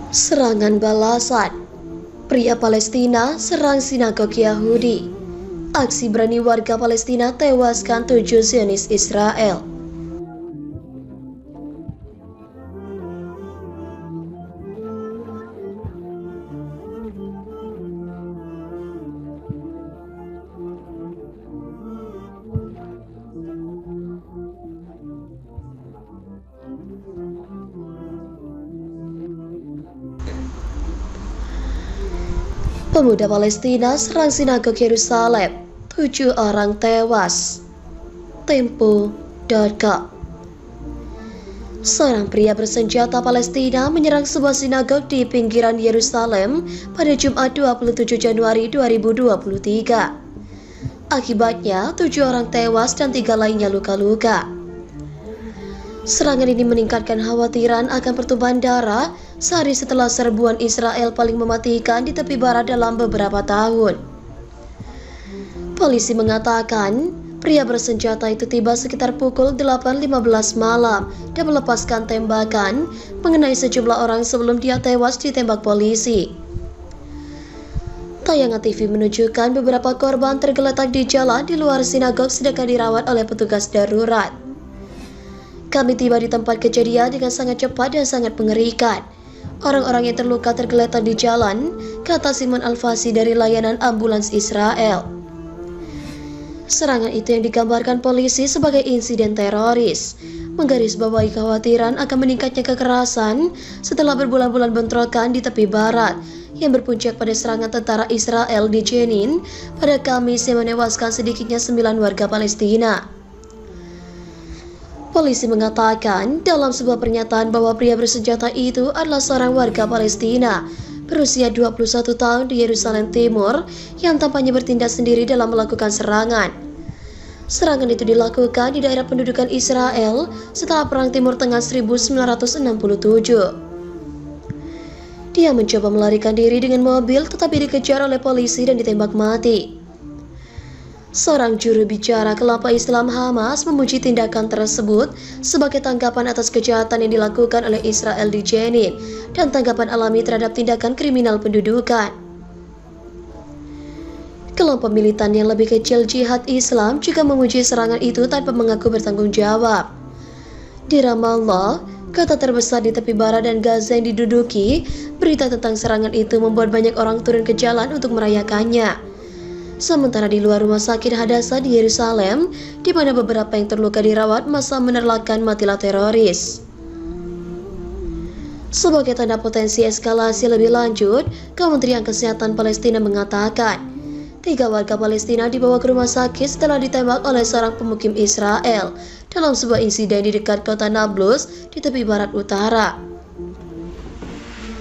Serangan balasan. Pria Palestina serang sinagog Yahudi. Aksi berani warga Palestina tewaskan 7 Zionis Israel. Pemuda Palestina serang sinagog Yerusalem, 7 orang tewas. Tempo.com. Seorang pria bersenjata Palestina menyerang sebuah sinagog di pinggiran Yerusalem pada Jumat 27 Januari 2023. Akibatnya, 7 orang tewas dan 3 lainnya luka-luka. Serangan ini meningkatkan khawatiran akan pertumpahan darah sehari setelah serbuan Israel paling mematikan di tepi barat dalam beberapa tahun. Polisi mengatakan, pria bersenjata itu tiba sekitar pukul 8.15 malam dan melepaskan tembakan mengenai sejumlah orang sebelum dia tewas ditembak polisi. Tayangan TV menunjukkan beberapa korban tergeletak di jalan di luar sinagog sedang dirawat oleh petugas darurat. Kami tiba di tempat kejadian dengan sangat cepat dan sangat mengerikan. Orang-orang yang terluka tergeletak di jalan, kata Simon Al-Fasi dari layanan ambulans Israel. Serangan itu yang digambarkan polisi sebagai insiden teroris, menggarisbawahi kekhawatiran akan meningkatnya kekerasan setelah berbulan-bulan bentrokan di tepi barat yang berpuncak pada serangan tentara Israel di Jenin pada Kamis yang menewaskan sedikitnya 9 warga Palestina. Polisi mengatakan dalam sebuah pernyataan bahwa pria bersenjata itu adalah seorang warga Palestina berusia 21 tahun di Yerusalem Timur yang tampaknya bertindak sendiri dalam melakukan serangan. Serangan itu dilakukan di daerah pendudukan Israel setelah Perang Timur Tengah 1967. Dia mencoba melarikan diri dengan mobil tetapi dikejar oleh polisi dan ditembak mati. Seorang juru bicara kelompok Islam Hamas memuji tindakan tersebut sebagai tanggapan atas kejahatan yang dilakukan oleh Israel di Jenin dan tanggapan alami terhadap tindakan kriminal pendudukan. Kelompok militan yang lebih kecil Jihad Islam juga memuji serangan itu tanpa mengaku bertanggung jawab. Di Ramallah, kota terbesar di tepi barat dan Gaza yang diduduki, berita tentang serangan itu membuat banyak orang turun ke jalan untuk merayakannya. Sementara di luar rumah sakit Hadassah di Yerusalem, di mana beberapa yang terluka dirawat, massa menerlakan matilah teroris. Sebagai tanda potensi eskalasi lebih lanjut, Kementerian Kesehatan Palestina mengatakan 3 warga Palestina dibawa ke rumah sakit setelah ditembak oleh seorang pemukim Israel dalam sebuah insiden di dekat kota Nablus di tepi barat utara.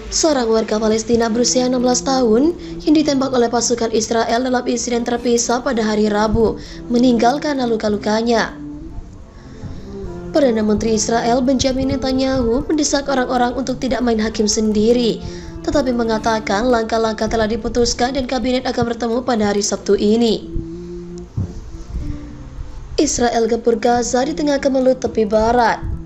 Seorang warga Palestina berusia 16 tahun yang ditembak oleh pasukan Israel dalam insiden terpisah pada hari Rabu meninggal karena luka-lukanya. Perdana Menteri Israel Benjamin Netanyahu mendesak orang-orang untuk tidak main hakim sendiri, tetapi mengatakan langkah-langkah telah diputuskan dan kabinet akan bertemu pada hari Sabtu ini. Israel gempur Gaza di tengah kemelut tepi barat.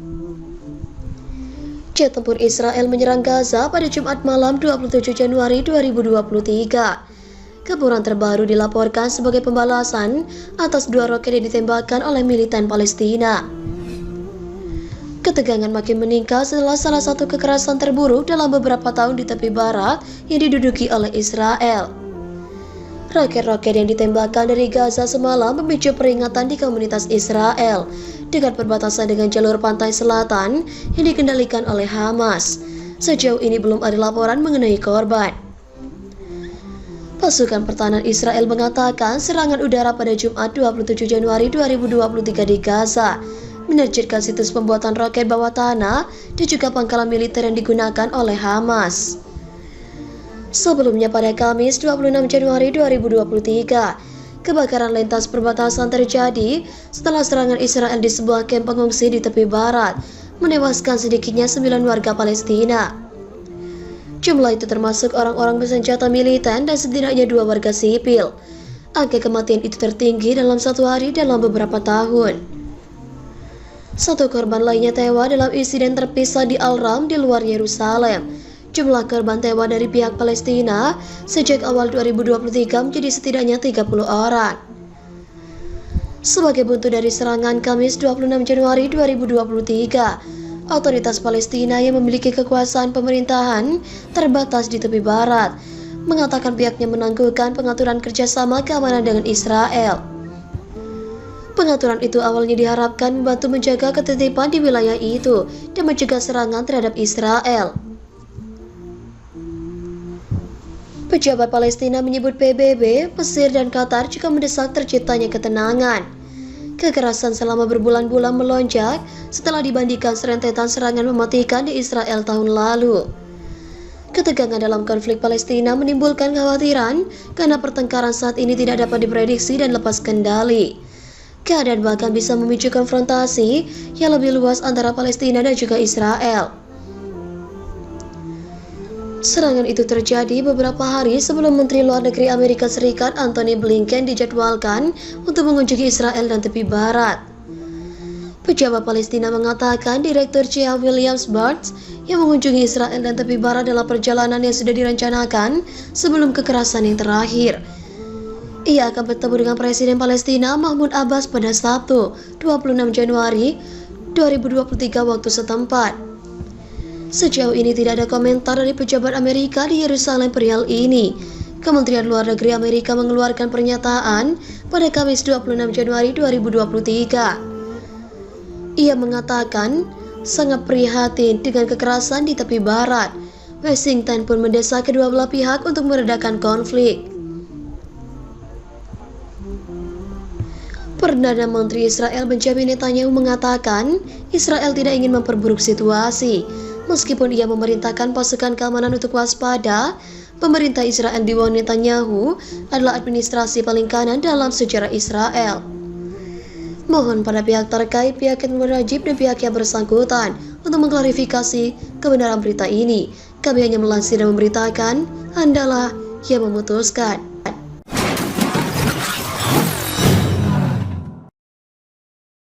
Jet tempur Israel menyerang Gaza pada Jumat malam 27 Januari 2023. Gempuran terbaru dilaporkan sebagai pembalasan atas 2 roket yang ditembakkan oleh militan Palestina. Ketegangan makin meningkat setelah salah satu kekerasan terburuk dalam beberapa tahun di tepi barat yang diduduki oleh Israel. Roket-roket yang ditembakkan dari Gaza semalam memicu peringatan di komunitas Israel dekat perbatasan dengan jalur pantai selatan yang dikendalikan oleh Hamas. Sejauh ini belum ada laporan mengenai korban. Pasukan pertahanan Israel mengatakan serangan udara pada Jumat 27 Januari 2023 di Gaza menerjunkan situs pembuatan roket bawah tanah dan juga pangkalan militer yang digunakan oleh Hamas. Sebelumnya pada Kamis 26 Januari 2023, kebakaran lintas perbatasan terjadi setelah serangan Israel di sebuah kamp pengungsi di tepi barat, menewaskan sedikitnya 9 warga Palestina. Jumlah itu termasuk orang-orang bersenjata militan dan setidaknya 2 warga sipil. Angka kematian itu tertinggi dalam 1 hari dalam beberapa tahun. 1 korban lainnya tewas dalam insiden terpisah di Al-Ram di luar Yerusalem. Jumlah korban tewas dari pihak Palestina sejak awal 2023 menjadi setidaknya 30 orang. Sebagai buntut dari serangan Kamis 26 Januari 2023, otoritas Palestina yang memiliki kekuasaan pemerintahan terbatas di tepi barat mengatakan pihaknya menangguhkan pengaturan kerjasama keamanan dengan Israel. Pengaturan itu awalnya diharapkan membantu menjaga ketertiban di wilayah itu dan mencegah serangan terhadap Israel. Pejabat Palestina menyebut PBB, Mesir, dan Qatar juga mendesak terciptanya ketenangan. Kekerasan selama berbulan-bulan melonjak setelah dibandingkan serentetan serangan mematikan di Israel tahun lalu. Ketegangan dalam konflik Palestina menimbulkan kekhawatiran karena pertengkaran saat ini tidak dapat diprediksi dan lepas kendali. Keadaan bahkan bisa memicu konfrontasi yang lebih luas antara Palestina dan juga Israel. Serangan itu terjadi beberapa hari sebelum Menteri Luar Negeri Amerika Serikat Antony Blinken dijadwalkan untuk mengunjungi Israel dan tepi barat. Pejabat Palestina mengatakan Direktur CIA Williams Burns yang mengunjungi Israel dan tepi barat dalam perjalanan yang sudah direncanakan sebelum kekerasan yang terakhir. Ia akan bertemu dengan Presiden Palestina Mahmud Abbas pada Sabtu, 26 Januari 2023 waktu setempat. Sejauh ini tidak ada komentar dari pejabat Amerika di Yerusalem perihal ini. Kementerian Luar Negeri Amerika mengeluarkan pernyataan pada Kamis 26 Januari 2023. Ia mengatakan sangat prihatin dengan kekerasan di tepi barat. Washington pun mendesak kedua belah pihak untuk meredakan konflik. Perdana Menteri Israel Benjamin Netanyahu mengatakan Israel tidak ingin memperburuk situasi. Meskipun ia memerintahkan pasukan keamanan untuk waspada, pemerintah Israel di bawah Netanyahu adalah administrasi paling kanan dalam sejarah Israel. Mohon pada pihak terkait, pihak yang berwajib dan pihak yang bersangkutan untuk mengklarifikasi kebenaran berita ini. Kami hanya melansir dan memberitakan, Andalah yang memutuskan.